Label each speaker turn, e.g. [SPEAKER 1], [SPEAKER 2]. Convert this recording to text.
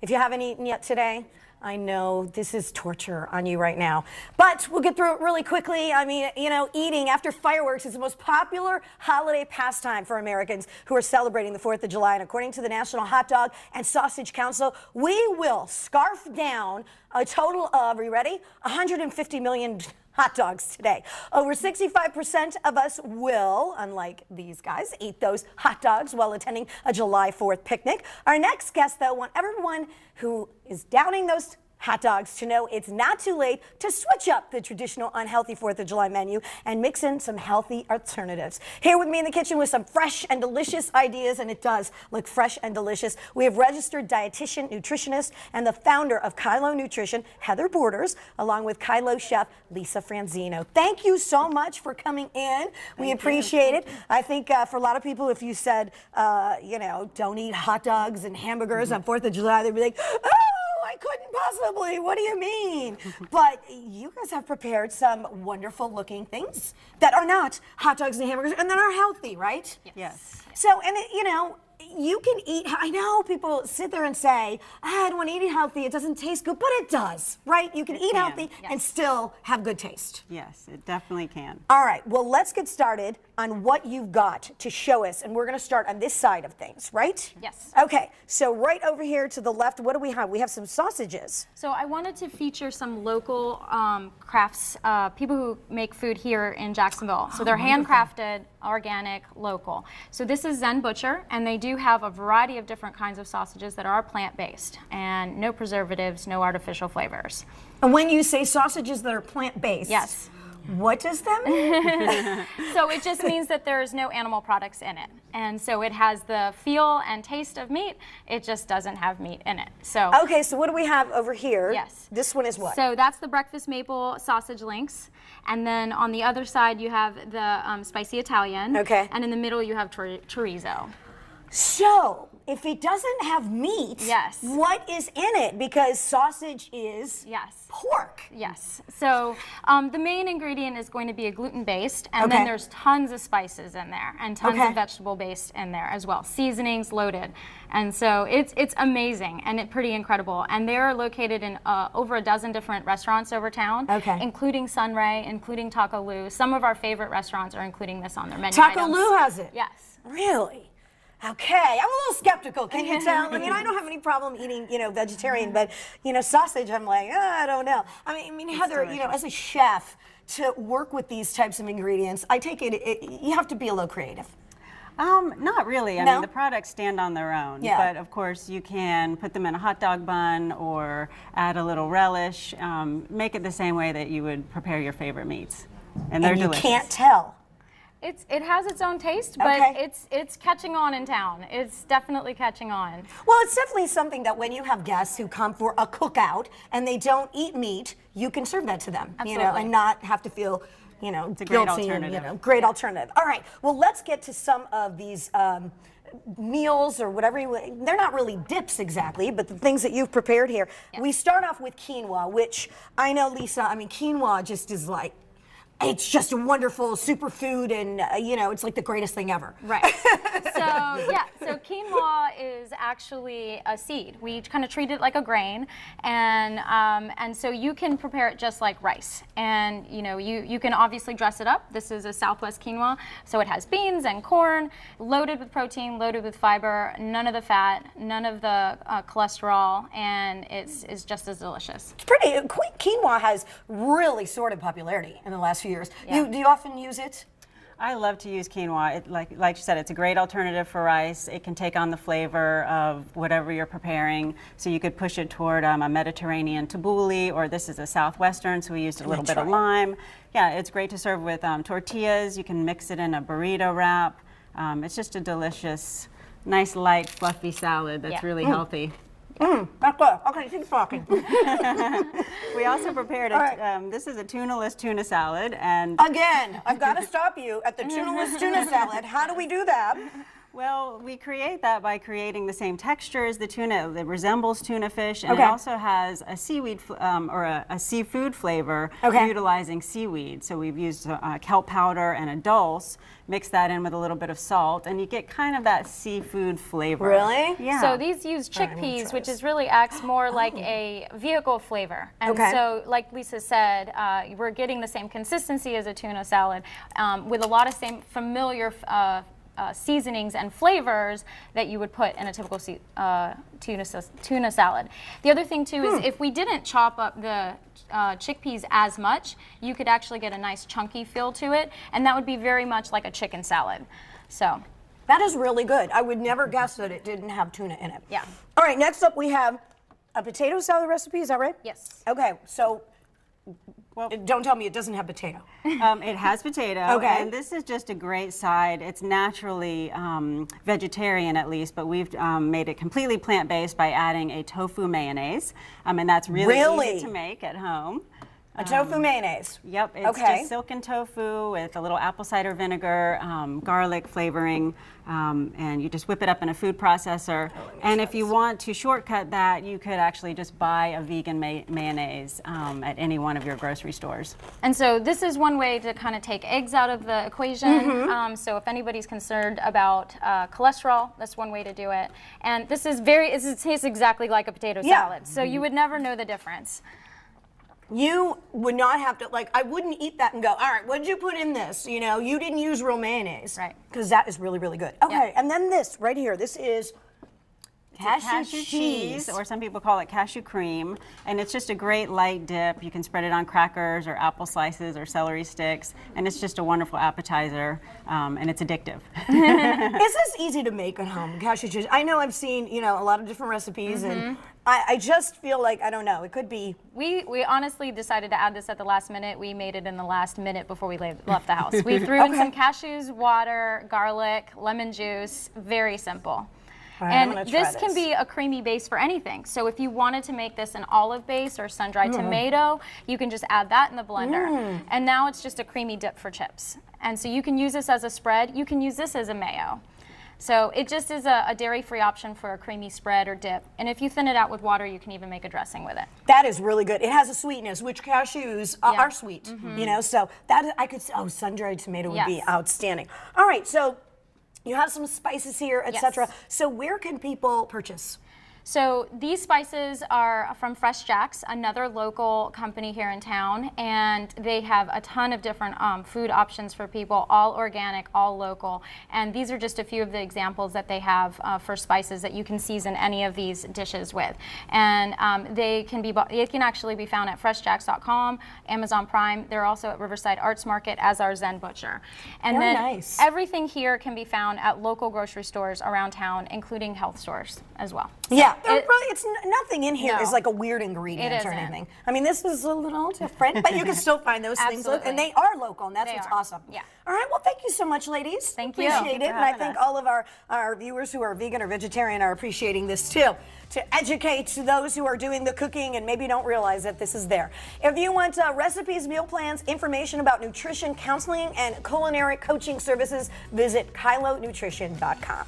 [SPEAKER 1] If you haven't eaten yet today, I know this is torture on you right now, but we'll get through it really quickly. I mean, you know, eating after fireworks is the most popular holiday pastime for Americans who are celebrating the 4th of July. And according to the National Hot Dog and Sausage Council, we will scarf down a total of, are you ready? 150 million hot dogs today. Over 65% of us will, unlike these guys, eat those hot dogs while attending a July 4th picnic. Our next guest, though, want everyone who is downing those hot dogs to know it's not too late to switch up the traditional unhealthy 4th of July menu and mix in some healthy alternatives. Here with me in the kitchen with some fresh and delicious ideas, and it does look fresh and delicious, we have registered dietitian, nutritionist, and the founder of Kailo Nutrition, Heather Borders, along with Kailo chef Lisa Franzino. Thank you so much for coming in. We appreciate it. I think for a lot of people, if you said, you know, don't eat hot dogs and hamburgers on 4th of July, they'd be like, oh, I couldn't possibly. What do you mean? But you guys have prepared some wonderful looking things that are not hot dogs and hamburgers and that are healthy, right?
[SPEAKER 2] Yes.
[SPEAKER 1] So, and you know, you can eat, I know people sit there and say, I don't want to eat healthy, it doesn't taste good, but it does, right? You can eat healthy and still have good taste.
[SPEAKER 2] Yes, it definitely can.
[SPEAKER 1] All right, well, let's get started on what you've got to show us, and we're going to start on this side of things, right?
[SPEAKER 3] Yes.
[SPEAKER 1] Okay, so right over here to the left, what do we have? We have some sausages.
[SPEAKER 3] So I wanted to feature some local crafts, people who make food here in Jacksonville. So they're handcrafted, organic, local. So this is Zen Butcher, and they do have a variety of different kinds of sausages that are plant-based and no preservatives, no artificial flavors.
[SPEAKER 1] And when you say sausages that are plant-based,
[SPEAKER 3] yes.
[SPEAKER 1] What does that mean?
[SPEAKER 3] So it just means that there is no animal products in it. And so it has the feel and taste of meat, it just doesn't have meat in it. So
[SPEAKER 1] okay, so what do we have over here?
[SPEAKER 3] Yes.
[SPEAKER 1] This one is what?
[SPEAKER 3] So that's the breakfast maple sausage links. And then on the other side you have the spicy Italian.
[SPEAKER 1] Okay.
[SPEAKER 3] And in the middle you have chorizo.
[SPEAKER 1] So, if it doesn't have meat,
[SPEAKER 3] yes.
[SPEAKER 1] What is in it? Because sausage is pork.
[SPEAKER 3] Yes. So the main ingredient is going to be a gluten-based, and then there's tons of spices in there, and tons of vegetable-based in there as well. Seasonings loaded. And so it's amazing and pretty incredible. And they're located in over a dozen different restaurants over town, including Sunray, including Taco Lu. Some of our favorite restaurants are including this on their menu
[SPEAKER 1] Taco
[SPEAKER 3] items.
[SPEAKER 1] Lu has it?
[SPEAKER 3] Yes.
[SPEAKER 1] Really? Okay, I'm a little skeptical, can you tell? I mean, I don't have any problem eating, you know, vegetarian, but, you know, sausage, I'm like, I don't know. I mean, Heather, you know, as a chef, to work with these types of ingredients, I take it, you have to be a little creative.
[SPEAKER 2] Not really. I mean, the products stand on their own. Yeah. But of course, you can put them in a hot dog bun or add a little relish. Make it the same way that you would prepare your favorite meats. And they're delicious.
[SPEAKER 3] You
[SPEAKER 1] can't tell.
[SPEAKER 3] It has its own taste, but it's catching on in town. It's definitely catching on.
[SPEAKER 1] Well, it's definitely something that when you have guests who come for a cookout and they don't eat meat, you can serve that to them, you know, and not have to feel, you know,
[SPEAKER 2] it's a great alternative.
[SPEAKER 1] And, you know, great alternative. All right, well, let's get to some of these meals or whatever they're not really dips exactly, but the things that you've prepared here. Yes. We start off with quinoa, which I know, Lisa, I mean, quinoa just is like, it's just a wonderful superfood, and you know, it's like the greatest thing ever.
[SPEAKER 3] Right. So quinoa is actually a seed. We kind of treat it like a grain, and so you can prepare it just like rice. And you know, you can obviously dress it up. This is a Southwest quinoa, so it has beans and corn, loaded with protein, loaded with fiber, none of the fat, none of the cholesterol, and it's just as delicious.
[SPEAKER 1] It's pretty. Quinoa has really soared in popularity in the last few years. Yeah. Do you often use it?
[SPEAKER 2] I love to use quinoa. Like you said, it's a great alternative for rice. It can take on the flavor of whatever you're preparing. So you could push it toward a Mediterranean tabbouleh, or this is a Southwestern, so we used a little bit of lime. Yeah, it's great to serve with tortillas. You can mix it in a burrito wrap. It's just a delicious, nice, light, fluffy salad that's really healthy.
[SPEAKER 1] That's good. Okay, keep talking.
[SPEAKER 2] We also prepared this is a tuna-less tuna salad, and
[SPEAKER 1] again, I've got to stop you at the tuna-less tuna salad. How do we do that?
[SPEAKER 2] Well, we create that by creating the same texture as the tuna. It resembles tuna fish, and
[SPEAKER 1] Okay.
[SPEAKER 2] it also has a seaweed or a seafood flavor,
[SPEAKER 1] Okay.
[SPEAKER 2] utilizing seaweed. So we've used kelp powder and a dulse, mix that in with a little bit of salt, and you get kind of that seafood flavor.
[SPEAKER 1] Really?
[SPEAKER 2] Yeah.
[SPEAKER 3] So these use
[SPEAKER 1] I'm gonna
[SPEAKER 3] chickpeas,
[SPEAKER 1] try
[SPEAKER 3] which
[SPEAKER 1] this.
[SPEAKER 3] is really acts more like a vehicle flavor. And
[SPEAKER 1] Okay.
[SPEAKER 3] so, like Lisa said, we're getting the same consistency as a tuna salad with a lot of same familiar seasonings and flavors that you would put in a typical tuna salad. The other thing too is if we didn't chop up the chickpeas as much, you could actually get a nice chunky feel to it, and that would be very much like a chicken salad. So
[SPEAKER 1] That is really good. I would never guess that it didn't have tuna in it.
[SPEAKER 3] Yeah.
[SPEAKER 1] All right, next up we have a potato salad recipe, is that right?
[SPEAKER 3] yes.
[SPEAKER 1] Okay, so
[SPEAKER 2] Well,
[SPEAKER 1] don't tell me it doesn't have potato.
[SPEAKER 2] it has potato,
[SPEAKER 1] Okay.
[SPEAKER 2] and this is just a great side. It's naturally vegetarian, at least, but we've made it completely plant-based by adding a tofu mayonnaise, and that's really easy to make at home.
[SPEAKER 1] A tofu mayonnaise.
[SPEAKER 2] Yep, it's
[SPEAKER 1] Okay.
[SPEAKER 2] just silken tofu with a little apple cider vinegar, garlic flavoring, and you just whip it up in a food processor. And if you want to shortcut that, you could actually just buy a vegan mayonnaise at any one of your grocery stores.
[SPEAKER 3] And so this is one way to kind of take eggs out of the equation. So if anybody's concerned about cholesterol, that's one way to do it. And this is it tastes exactly like a potato salad. So you would never know the difference.
[SPEAKER 1] You would not have to, like, I wouldn't eat that and go, all right, what did you put in this? You know, you didn't use real mayonnaise.
[SPEAKER 3] Right.
[SPEAKER 1] Because that is really, really good. Okay, and then this right here, this is cashew cheese.
[SPEAKER 2] Or some people call it cashew cream, and it's just a great light dip. You can spread it on crackers or apple slices or celery sticks, and it's just a wonderful appetizer, and it's addictive.
[SPEAKER 1] Is this easy to make at home, cashew cheese? I know I've seen, you know, a lot of different recipes, and I just feel like, I don't know, it could be.
[SPEAKER 3] We honestly decided to add this at the last minute. We made it in the last minute before we left the house. We threw in some cashews, water, garlic, lemon juice, very simple.
[SPEAKER 1] Right, I'm
[SPEAKER 3] and
[SPEAKER 1] gonna try
[SPEAKER 3] this can be a creamy base for anything. So if you wanted to make this an olive base or sun-dried tomato, you can just add that in the blender. And now it's just a creamy dip for chips. And so you can use this as a spread. You can use this as a mayo. So it just is a dairy-free option for a creamy spread or dip. And if you thin it out with water, you can even make a dressing with it.
[SPEAKER 1] That is really good. It has a sweetness, which cashews are sweet, you know, so that I could, sun-dried tomato would be outstanding. All right, so you have some spices here, etc. So where can people purchase?
[SPEAKER 3] So these spices are from Fresh Jack's, another local company here in town, and they have a ton of different food options for people, all organic, all local. And these are just a few of the examples that they have for spices that you can season any of these dishes with. And they can actually be found at freshjacks.com, Amazon Prime. They're also at Riverside Arts Market as our Zen Butcher. And
[SPEAKER 1] Very
[SPEAKER 3] then
[SPEAKER 1] nice.
[SPEAKER 3] everything here can be found at local grocery stores around town, including health stores as well.
[SPEAKER 1] Yeah, it's nothing in here
[SPEAKER 3] No.
[SPEAKER 1] is like a weird ingredient
[SPEAKER 3] It
[SPEAKER 1] or
[SPEAKER 3] isn't.
[SPEAKER 1] anything. I mean, this is a little different, but you can still find those things,
[SPEAKER 3] Absolutely.
[SPEAKER 1] and they are local, and that's
[SPEAKER 3] They
[SPEAKER 1] what's
[SPEAKER 3] are.
[SPEAKER 1] awesome.
[SPEAKER 3] Yeah.
[SPEAKER 1] All right, well, thank you so much, ladies.
[SPEAKER 3] Thank you.
[SPEAKER 1] Appreciate
[SPEAKER 2] Thank you
[SPEAKER 1] it,
[SPEAKER 2] for
[SPEAKER 1] and I
[SPEAKER 2] having
[SPEAKER 1] think
[SPEAKER 2] us.
[SPEAKER 1] all of our viewers who are vegan or vegetarian are appreciating this too. To educate those who are doing the cooking and maybe don't realize that this is there. If you want recipes, meal plans, information about nutrition, counseling, and culinary coaching services, visit KailoNutrition.com.